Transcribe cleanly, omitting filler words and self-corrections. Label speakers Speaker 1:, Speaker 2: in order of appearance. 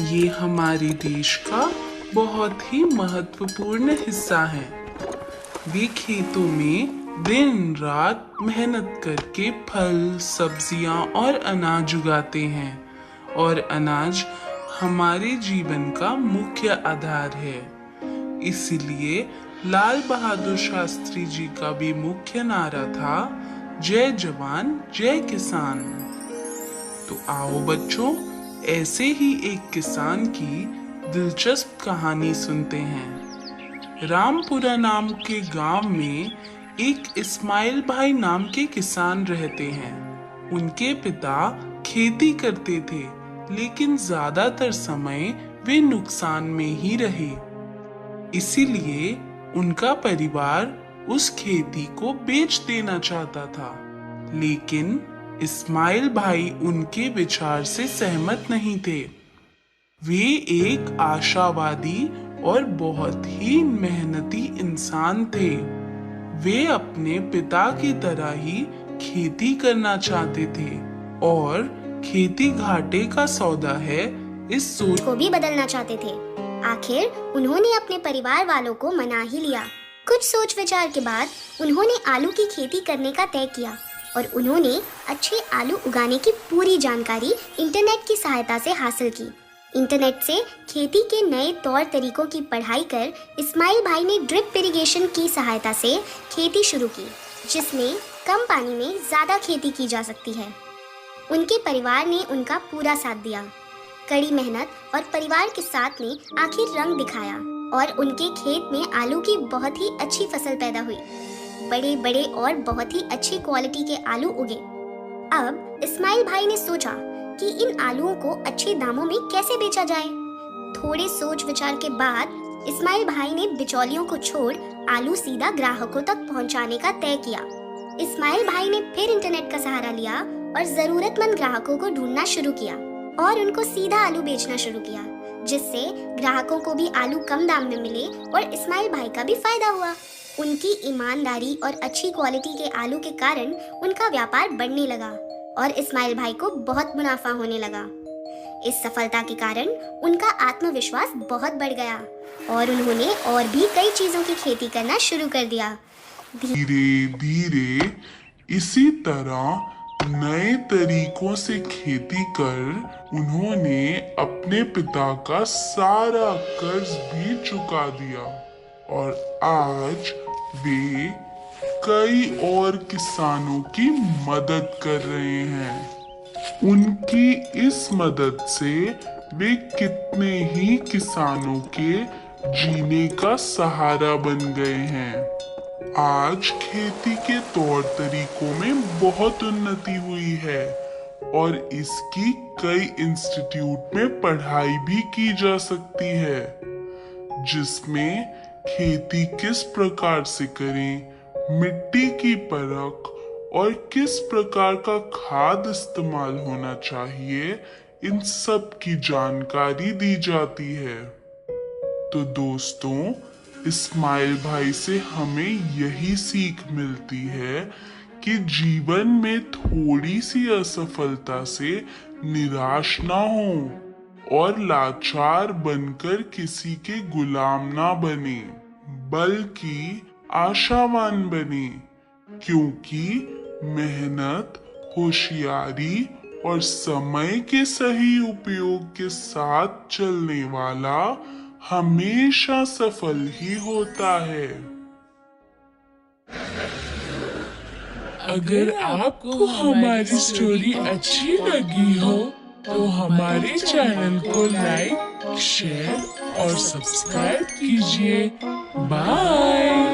Speaker 1: ये हमारे देश का बहुत ही महत्वपूर्ण हिस्सा है। वे खेतों में दिन रात मेहनत करके फल, सब्जियां और अनाज उगाते हैं और अनाज हमारे जीवन का मुख्य आधार है। इसलिए लाल बहादुर शास्त्री जी का भी मुख्य नारा था, जय जवान जय किसान। तो आओ बच्चों, ऐसे ही एक किसान की दिलचस्प कहानी सुनते हैं। रामपुरा नाम के गांव में एक इस्माइल भाई नाम के किसान रहते हैं। उनके पिता खेती करते थे, लेकिन ज्यादातर समय वे नुकसान में ही रहे। इसीलिए उनका परिवार उस खेती को बेच देना चाहता था, लेकिन इस्माइल भाई उनके विचार से सहमत नहीं थे। वे एक आशावादी और बहुत ही मेहनती इंसान थे। वे अपने पिता की तरह ही खेती करना चाहते थे और खेती घाटे का सौदा है, इस सोच
Speaker 2: को भी बदलना चाहते थे। आखिर उन्होंने अपने परिवार वालों को मना ही लिया। कुछ सोच विचार के बाद उन्होंने आलू की खेती करने का तय किया और उन्होंने अच्छे आलू उगाने की पूरी जानकारी इंटरनेट की सहायता से हासिल की। इंटरनेट से खेती के नए तौर तरीकों की पढ़ाई कर इस्माइल भाई ने ड्रिप इरिगेशन की सहायता से खेती शुरू की, जिसमें कम पानी में ज़्यादा खेती की जा सकती है। उनके परिवार ने उनका पूरा साथ दिया। कड़ी मेहनत और परिवार के साथ ने आखिर रंग दिखाया और उनके खेत में आलू की बहुत ही अच्छी फसल पैदा हुई। बड़े बड़े और बहुत ही अच्छी क्वालिटी के आलू उगे। अब इस्माइल भाई ने सोचा कि इन आलूओं को अच्छे दामों में कैसे बेचा जाए। थोड़े सोच विचार के बाद इस्माइल भाई ने बिचौलियों को छोड़ आलू सीधा ग्राहकों तक पहुंचाने का तय किया। इस्माइल भाई ने फिर इंटरनेट का सहारा लिया और जरूरतमंद ग्राहकों को ढूंढना शुरू किया और उनको सीधा आलू बेचना शुरू किया, जिससे ग्राहकों को भी आलू कम दाम में मिले और इस्माइल भाई का भी फायदा हुआ। उनकी ईमानदारी और अच्छी क्वालिटी के आलू के कारण उनका व्यापार बढ़ने लगा और इस्माइल भाई को बहुत मुनाफा होने लगा। इस सफलता के कारण उनका आत्मविश्वास बहुत बढ़ गया और उन्होंने और भी कई चीजों की खेती करना शुरू कर दिया।
Speaker 1: धीरे धीरे इसी तरह नए तरीकों से खेती कर उन्होंने अपने पिता का सारा कर्ज भी चुका दिया और आज वे कई और किसानों की मदद कर रहे हैं। उनकी इस मदद से वे कितने ही किसानों के जीने का सहारा बन गए हैं। आज खेती के तौर तरीकों में बहुत उन्नति हुई है और इसकी कई इंस्टीट्यूट में पढ़ाई भी की जा सकती है, जिसमें खेती किस प्रकार से करें, मिट्टी की परख और किस प्रकार का खाद इस्तेमाल होना चाहिए, इन सब की जानकारी दी जाती है। तो दोस्तों, इस्माइल भाई से हमें यही सीख मिलती है कि जीवन में थोड़ी सी असफलता से निराश ना हो और लाचार बनकर किसी के गुलाम ना बने, बल्कि आशावान बने, क्योंकि मेहनत, होशियारी और समय के सही उपयोग के साथ चलने वाला हमेशा सफल ही होता है।
Speaker 3: अगर आपको हमारी स्टोरी अच्छी लगी हो तो हमारे चैनल को लाइक, शेयर और सब्सक्राइब कीजिए। बाय।